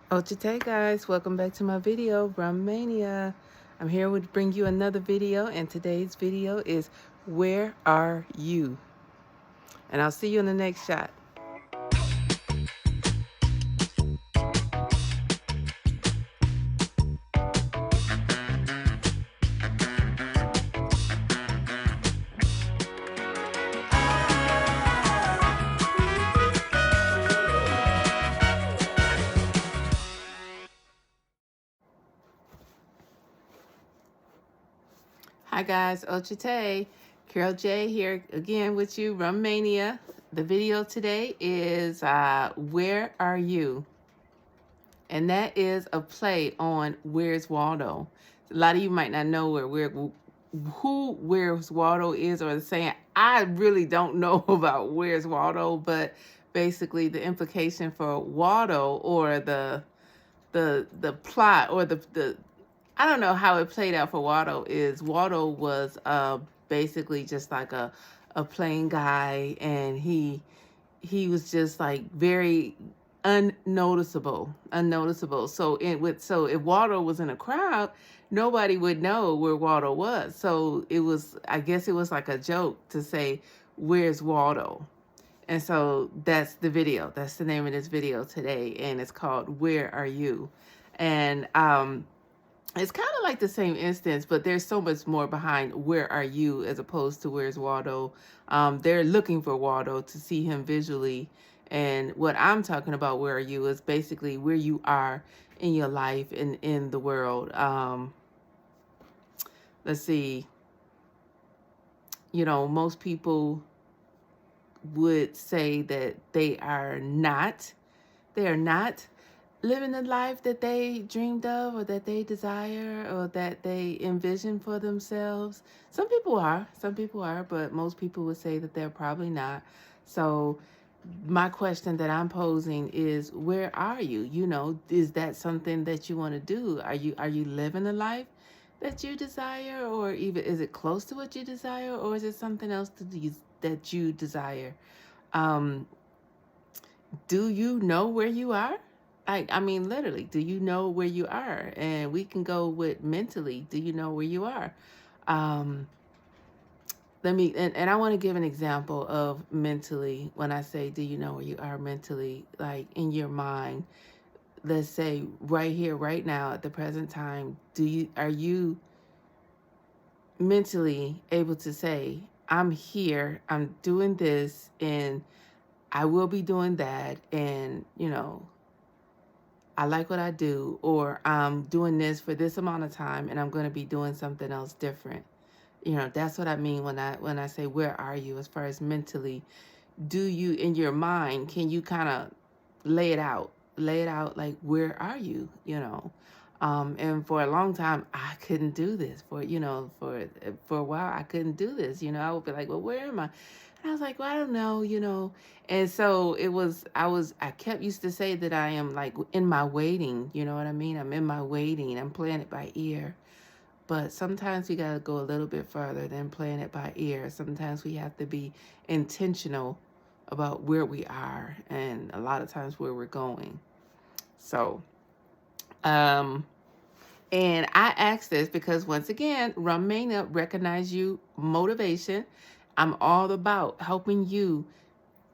Ochite guys, welcome back to my video, Rummania. I'm here to bring you another video, and today's video is Where Are You? And I'll see you in the next shot. Hi guys, Ochite, Carol J here again with you, Rummania. The video today is Where Are You? And that is a play on Where's Waldo. A lot of you might not know who Where's Waldo is, or saying, I really don't know about Where's Waldo, but basically the implication for Waldo, or the plot, or the I don't know how it played out for Waldo, is Waldo was basically just like a plain guy, and he was just like very unnoticeable. So if Waldo was in a crowd, nobody would know where Waldo was. So I guess it was like a joke to say, where's Waldo? And so that's the video. That's the name of this video today, and it's called Where Are You? And it's kind of like the same instance, but there's so much more behind Where Are You as opposed to Where's Waldo. They're looking for Waldo to see him visually. And what I'm talking about, Where Are You, is basically where you are in your life and in the world. Let's see. Most people would say that they are not living the life that they dreamed of, or that they desire, or that they envision for themselves. Some people are, but most people would say that they're probably not. So my question that I'm posing is, where are you? Is that something that you want to do? Are you living the life that you desire, or even is it close to what you desire, or is it something else that you desire? Do you know where you are? I mean, literally, do you know where you are? And we can go with mentally. Do you know where you are? Um, and I want to give an example of mentally. When I say, do you know where you are mentally, like in your mind, let's say right here, right now, at the present time, are you mentally able to say, I'm here, I'm doing this, and I will be doing that, and I like what I do, or I'm doing this for this amount of time, and I'm going to be doing something else different. That's what I mean when I say, where are you, as far as mentally? Do you, in your mind, can you kind of lay it out, like, where are you? And for a long time, I couldn't do this. For a while, I couldn't do this. I would be like, well, where am I? And I was like, well, I don't know. And so I kept used to say that I am like in my waiting. You know what I mean? I'm in my waiting. I'm playing it by ear. But sometimes we got to go a little bit further than playing it by ear. Sometimes we have to be intentional about where we are, and a lot of times where we're going. So, and I ask this because, once again, Rummania Recognize You Motivation. I'm all about helping you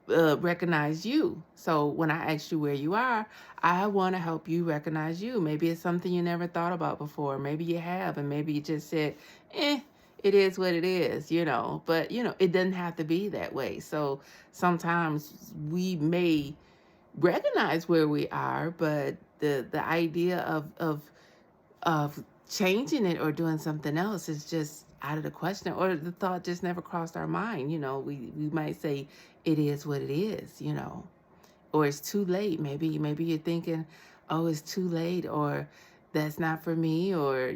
recognize you. So when I ask you where you are, I want to help you recognize you. Maybe it's something you never thought about before. Maybe you have, and maybe you just said, it is what it is, But, it doesn't have to be that way. So sometimes we may recognize where we are, but the idea of changing it or doing something else is just out of the question, or the thought just never crossed our mind. We might say it is what it is, or it's too late. Maybe you're thinking, oh, it's too late, or that's not for me, or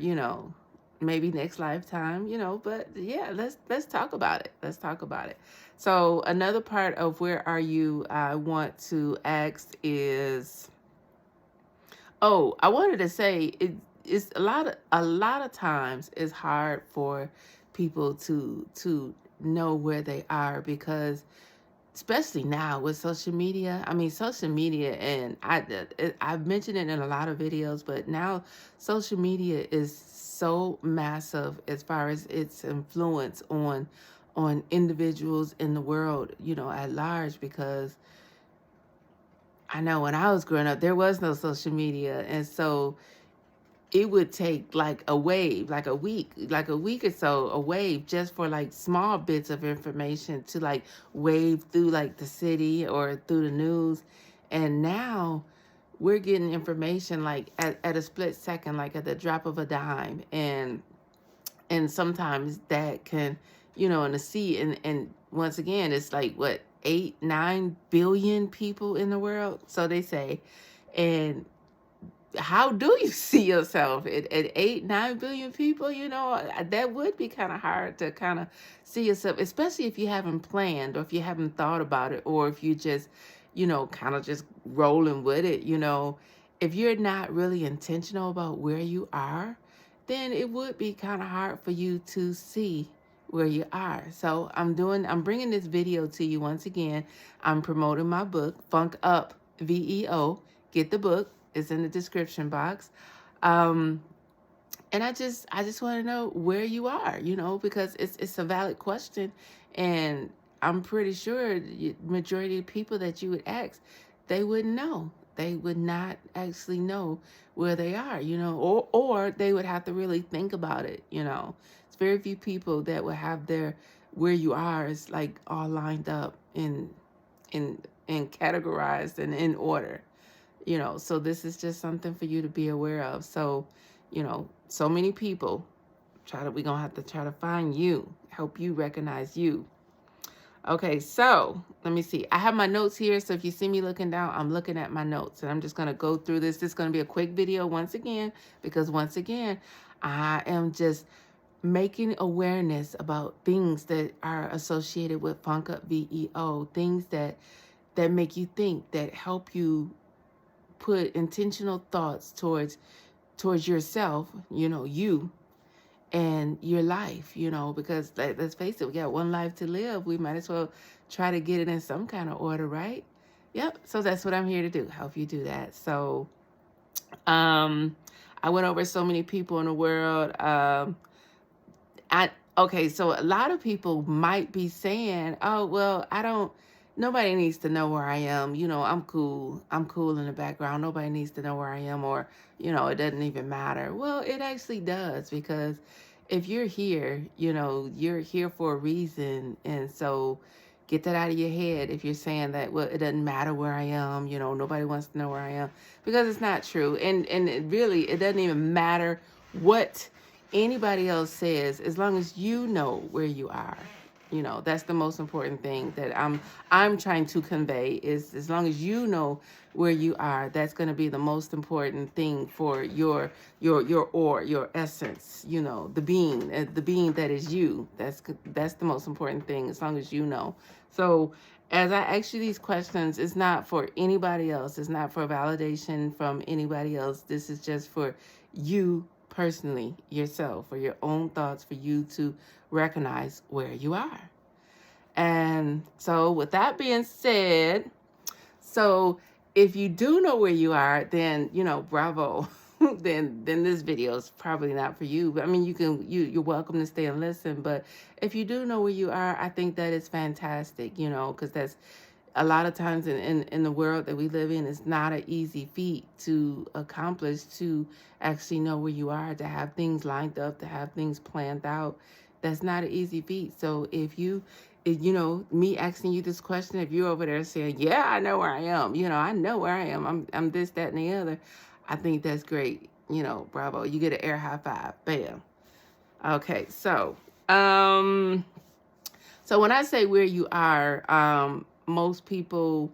maybe next lifetime, but yeah, let's talk about it. So another part of where are you I want to ask is, I wanted to say, it's a lot of times it's hard for people to know where they are, because especially now with social media. I mean, social media, and I've mentioned it in a lot of videos, but now social media is so massive as far as its influence on individuals in the world, at large, because I know when I was growing up, there was no social media. And so it would take like a wave, like a week or so, a wave just for like small bits of information to like wave through like the city or through the news. And now we're getting information like at a split second, like at the drop of a dime. And sometimes that can, in the sea. And once again, it's like what, 8-9 billion people in the world, so they say. And how do you see yourself at 8-9 billion people? That would be kind of hard to kind of see yourself, especially if you haven't planned, or if you haven't thought about it, or if you just, kind of just rolling with it. If you're not really intentional about where you are, then it would be kind of hard for you to see where you are. So I'm bringing this video to you once again. I'm promoting my book, Funk Up VEO. Get the book. It's in the description box. Um, and I just want to know where you are, because it's a valid question. And I'm pretty sure the majority of people that you would ask, they wouldn't know. They would not actually know where they are, or they would have to really think about it. It's very few people that would have their where you are is like all lined up in and categorized and in order. So this is just something for you to be aware of. So, so many people we're gonna have to try to find you, help you recognize you. Okay, so let me see. I have my notes here, so if you see me looking down, I'm looking at my notes, and I'm just gonna go through this. This is gonna be a quick video once again, because once again, I am just making awareness about things that are associated with Funk Up VEO, things that make you think, that help you put intentional thoughts towards yourself, you and your life, because let's face it, we got one life to live. We might as well try to get it in some kind of order, right? Yep. So that's what I'm here to do, help you do that. So um I went over so many people in the world. Okay, so a lot of people might be saying, "Oh, well, I don't. Nobody needs to know where I am. I'm cool. I'm cool in the background. Nobody needs to know where I am, or it doesn't even matter." Well, it actually does, because if you're here, you're here for a reason, and so get that out of your head. If you're saying that, well, it doesn't matter where I am, nobody wants to know where I am, because it's not true, and it doesn't even matter what anybody else says, as long as you know where you are. That's the most important thing that I'm trying to convey, is as long as you know where you are, that's going to be the most important thing for your essence, the being that is you. That's the most important thing, as long as you know. So as I ask you these questions, it's not for anybody else. It's not for validation from anybody else. This is just for you personally, yourself, for your own thoughts, for you to recognize where you are. And so with that being said, so if you do know where you are, then bravo. then this video is probably not for you. But I mean, you're welcome to stay and listen. But if you do know where you are, I think that is fantastic, because that's a lot of times in the world that we live in, it's not an easy feat to accomplish, to actually know where you are, to have things lined up, to have things planned out. That's not an easy feat. So if me asking you this question, if you're over there saying, yeah, I know where I am, I know where I am, I'm this, that, and the other, I think that's great. Bravo. You get an air high five. Bam. Okay, so when I say where you are, most people,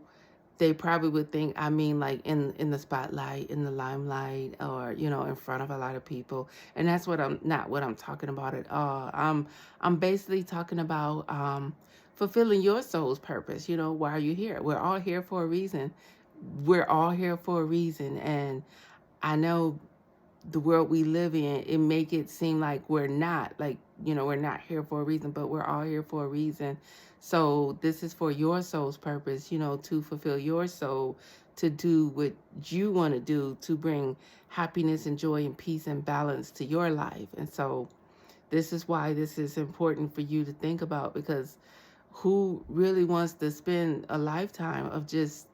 they probably would think I mean like in the spotlight, in the limelight, or in front of a lot of people. And that's not what I'm talking about at all. I'm basically talking about fulfilling your soul's purpose. Why are you here? We're all here for a reason. We're all here for a reason. And I know the world we live in, it make it seem like we're not, like, we're not here for a reason, but we're all here for a reason. So this is for your soul's purpose, to fulfill your soul, to do what you want to do, to bring happiness and joy and peace and balance to your life. And so this is why this is important for you to think about, because who really wants to spend a lifetime of just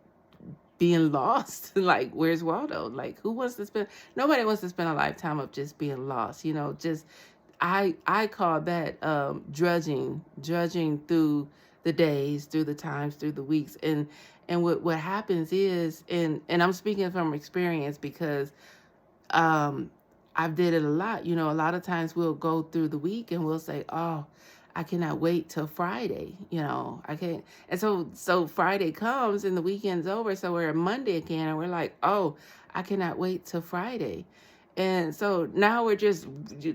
being lost? Like, where's Waldo? Like, who wants to spend? Nobody wants to spend a lifetime of just being lost. Just I call that drudging through the days, through the times, through the weeks, and what happens is, and I'm speaking from experience because I've did it a lot. A lot of times we'll go through the week and we'll say, "Oh, I cannot wait till Friday." I can't. And so Friday comes and the weekend's over. So we're at Monday again and we're like, "Oh, I cannot wait till Friday." And so now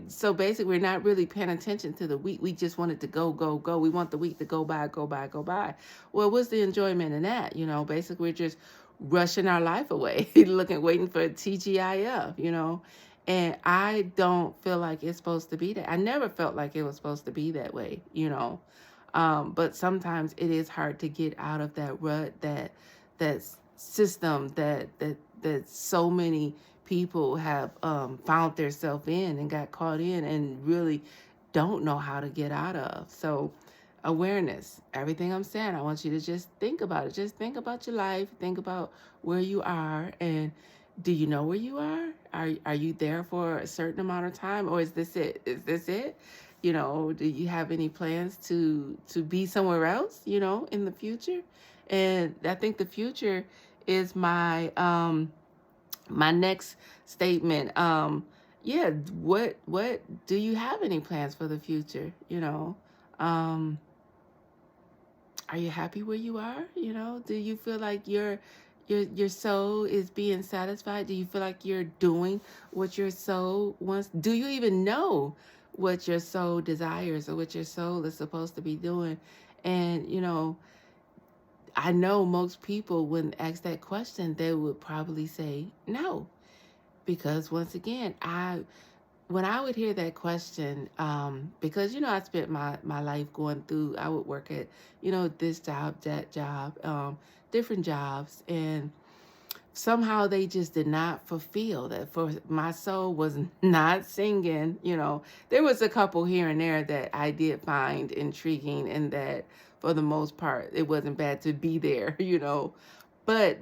so basically we're not really paying attention to the week. We just want it to go, go, go. We want the week to go by, go by, go by. Well, what's the enjoyment in that? Basically we're just rushing our life away, waiting for TGIF. And I don't feel like it's supposed to be that. I never felt like it was supposed to be that way. But sometimes it is hard to get out of that rut, that system that so many people have found themselves in and got caught in and really don't know how to get out of. So awareness, everything I'm saying, I want you to just think about it. Just think about your life, think about where you are, and do you know where you are? Are you there for a certain amount of time, or is this it? Is this it? Do you have any plans to be somewhere else, in the future? And I think the future is my next statement. Yeah, what do you have any plans for the future? Um are you happy where you are? Do you feel like your soul is being satisfied? Do you feel like you're doing what your soul wants? Do you even know what your soul desires or what your soul is supposed to be doing? And I know most people, when asked that question, they would probably say no, because once again, when I would hear that question, because I spent my life going through. I would work at this job, that job, different jobs, and somehow they just did not fulfill that. For my soul was not singing. There was a couple here and there that I did find intriguing, and that for the most part it wasn't bad to be there. But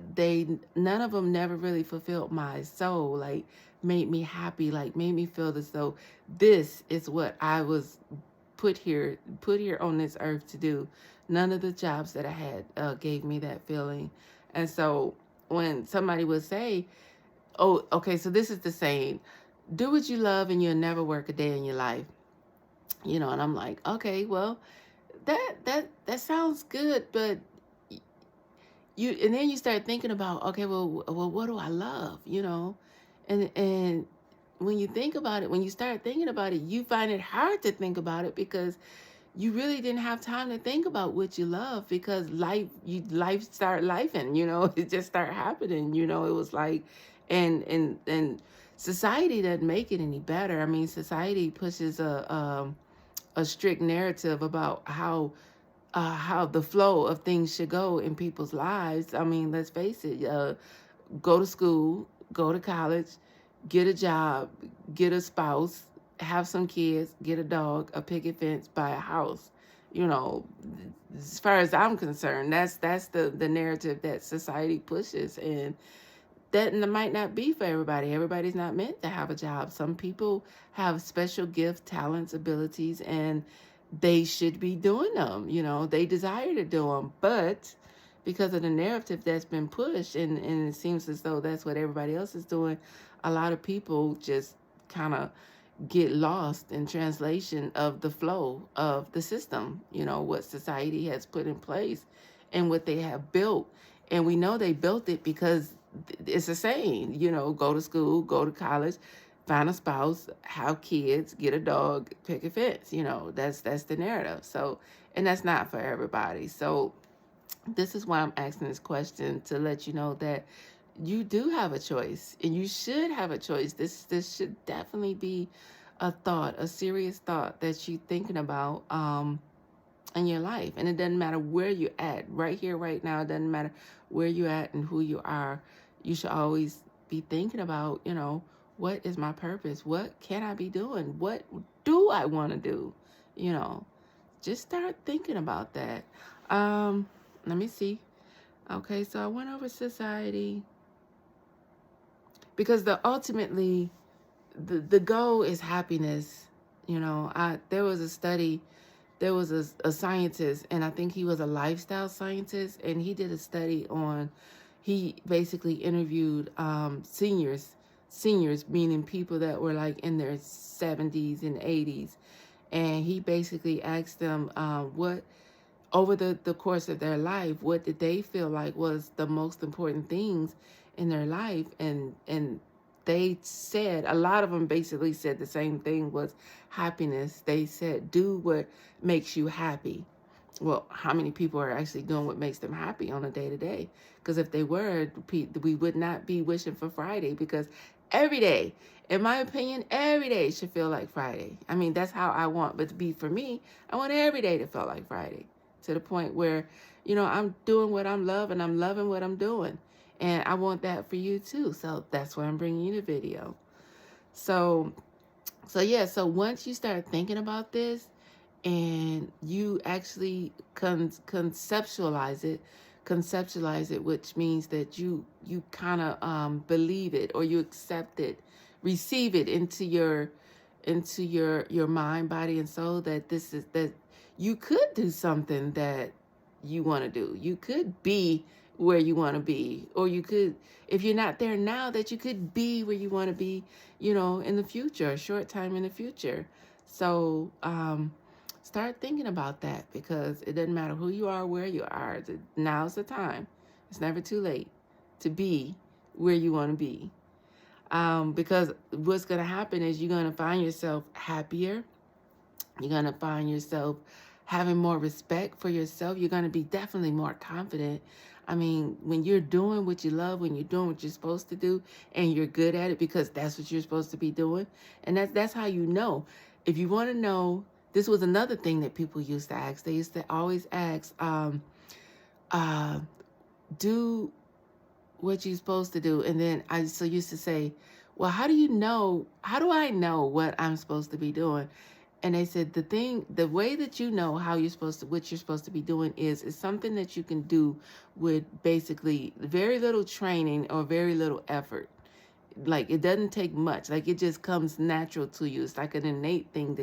none of them never really fulfilled my soul, like made me happy, like made me feel as though this is what I was put here on this earth to do. None of the jobs that I had gave me that feeling. And so when somebody would say, "Oh, okay, so this is the saying, do what you love and you'll never work a day in your life." And I'm like, okay, well, that sounds good, but and then you start thinking about, okay, well, what do I love? And when you think about it, when you start thinking about it, you find it hard to think about it, because you really didn't have time to think about what you love, because life start lifing, it just start happening. It was like, and society doesn't make it any better. I mean, society pushes a strict narrative about how the flow of things should go in people's lives. I mean, let's face it, go to school, go to college, get a job, get a spouse, have some kids, get a dog, a picket fence, buy a house. You know, as far as I'm concerned, that's the narrative that society pushes, and that might not be for everybody. Everybody's not meant to have a job. Some people have special gifts, talents, abilities, and they should be doing them. They desire to do them, but because of the narrative that's been pushed, and it seems as though that's what everybody else is doing, a lot of people just kind of get lost in translation of the flow of the system, what society has put in place and what they have built. And we know they built it because it's a saying, go to school, go to college, find a spouse, have kids, get a dog, pick a fence. That's the narrative. So, and that's not for everybody. So this is why I'm asking this question, to let you know that you do have a choice, and you should have a choice. This should definitely be a thought, a serious thought that you're thinking about in your life. And it doesn't matter where you're at, right here, right now. It doesn't matter where you're at and who you are. You should always be thinking about, what is my purpose? What can I be doing? What do I want to do? You know, just start thinking about that. Let me see. Okay, so I went over society because ultimately the goal is happiness. There was a study, there was a scientist, and I think he was a lifestyle scientist, and he did a study on, he basically interviewed seniors, meaning people that were like in their 70s and 80s, and he basically asked them what, over the course of their life, what did they feel like was the most important things in their life. And they said, a lot of them basically said the same thing, was happiness. They said, do what makes you happy. Well, how many people are actually doing what makes them happy on a day-to-day? Because if they were, we would not be wishing for Friday, because every day, in my opinion, every day should feel like Friday. I mean, that's how I want. But to be, for me, I want every day to feel like Friday, to the point where, I'm doing what I'm loving. I'm loving what I'm doing. And I want that for you too. So that's why I'm bringing you the video. So yeah, so once you start thinking about this and you actually conceptualize it, which means that you kind of believe it, or you accept it, receive it into your mind, body, and soul, that that you could do something that you want to do. You could be where you want to be, or you could, if you're not there now, that you could be where you want to be, in the future, a short time in the future. So start thinking about that, because it doesn't matter who you are, where you are. Now's the time. It's never too late to be where you want to be. Because what's going to happen is you're going to find yourself happier. You're going to find yourself having more respect for yourself. You're going to be definitely more confident. I mean, when you're doing what you love, when you're doing what you're supposed to do, and you're good at it because that's what you're supposed to be doing, and that's how you know. If you want to know, this was another thing that people used to ask. They used to always ask, do what you're supposed to do. And then I so used to say, well, how do I know what I'm supposed to be doing? And they said, the way that you know what you're supposed to be doing is something that you can do with basically very little training or very little effort. Like, it doesn't take much. Like, it just comes natural to you. It's like an innate thing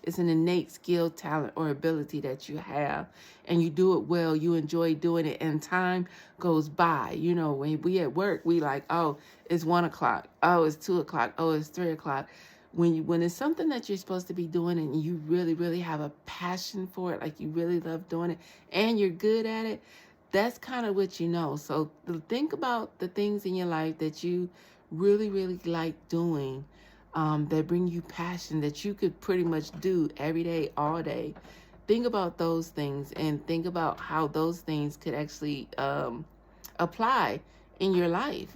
it's an innate skill, talent, or ability that you have, and you do it well. You enjoy doing it, and time goes by. When we at work, we like, oh, it's 1 o'clock. Oh, it's 2 o'clock. Oh, it's 3 o'clock. When it's something that you're supposed to be doing, and you really, really have a passion for it, like you really love doing it, and you're good at it, that's kind of what you know. So think about the things in your life that you really, really like doing, that bring you passion, that you could pretty much do every day, all day. Think about those things, and think about how those things could actually apply in your life,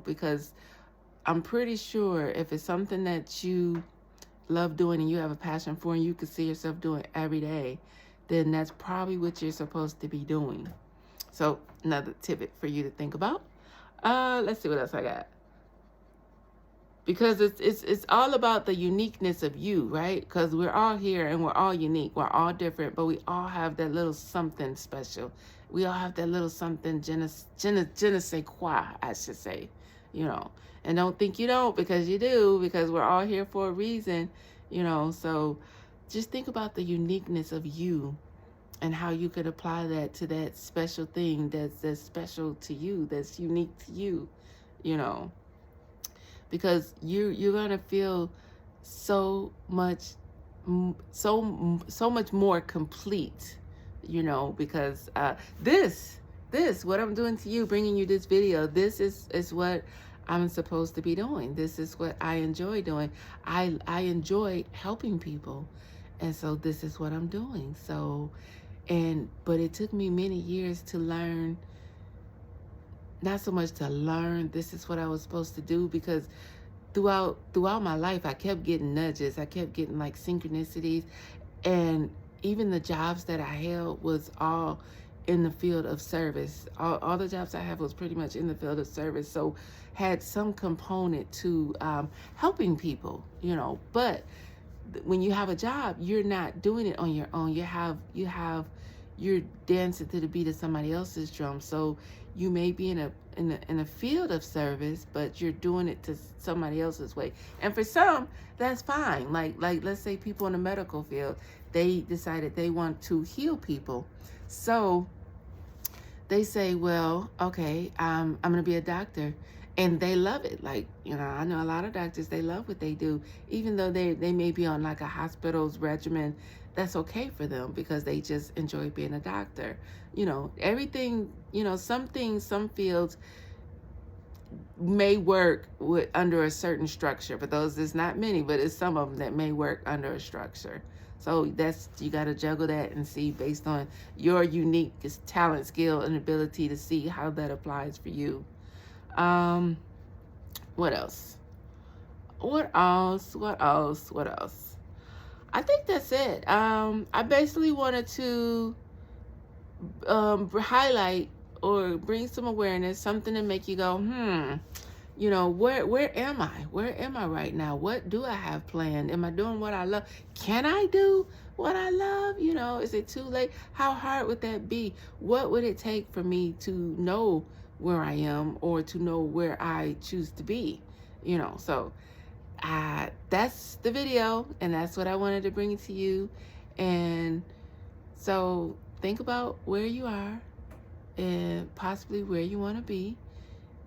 because I'm pretty sure if it's something that you love doing and you have a passion for, and you could see yourself doing every day, then that's probably what you're supposed to be doing. So another tidbit for you to think about. Let's see what else I got. Because it's all about the uniqueness of you, right? Because we're all here and we're all unique. We're all different, but we all have that little something special. We all have that little something, je ne sais quoi, I should say, And don't think you don't, because you do, because we're all here for a reason, So just think about the uniqueness of you and how you could apply that to that special thing that's special to you, that's unique to you, Because you're gonna feel so much more complete, because this what I'm doing to you, bringing you this video, this is what I'm supposed to be doing. This is what I enjoy doing. I enjoy helping people, and so this is what I'm doing. So, but it took me many years to learn not so much to learn this is what I was supposed to do, because throughout my life I kept getting nudges. I kept getting like synchronicities, and even the jobs that I held was all in the field of service. All the jobs I have was pretty much in the field of service, so had some component to helping people, but when you have a job, you're not doing it on your own. You're dancing to the beat of somebody else's drum. So you may be in a field of service, but you're doing it to somebody else's way. And for some, that's fine. Like let's say people in the medical field, they decided they want to heal people. So they say, well, okay, I'm going to be a doctor. And they love it. Like, I know a lot of doctors, they love what they do. Even though they may be on like a hospital's regimen, that's okay for them because they just enjoy being a doctor. Everything, some things, some fields may work under a certain structure. But those, there's not many, but it's some of them that may work under a structure. So you got to juggle that and see based on your unique talent, skill, and ability to see how that applies for you. What else? What else? I think that's it. I basically wanted to highlight or bring some awareness, something to make you go, where am I? Where am I right now? What do I have planned? Am I doing what I love? Can I do what I love? Is it too late? How hard would that be? What would it take for me to know where I am or to know where I choose to be? So that's the video, and that's what I wanted to bring to you. And so think about where you are and possibly where you want to be.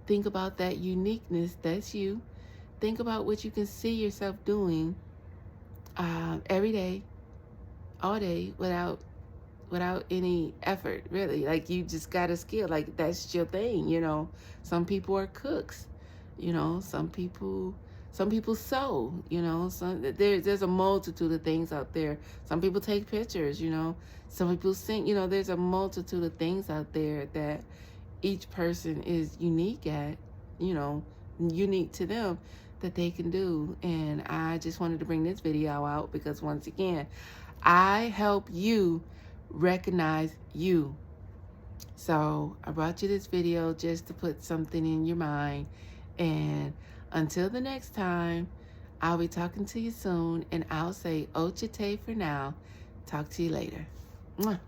Think about that uniqueness, that's you. Think about what you can see yourself doing every day, all day, without any effort, really. Like, you just got a skill, like that's your thing. Some people are cooks, some people sew, there's a multitude of things out there. Some people take pictures, some people sing, there's a multitude of things out there that each person is unique at, unique to them, that they can do. And I just wanted to bring this video out because, once again, I help you recognize you. So I brought you this video just to put something in your mind. And until the next time, I'll be talking to you soon, and I'll say Ochete for now. Talk to you later. Mwah.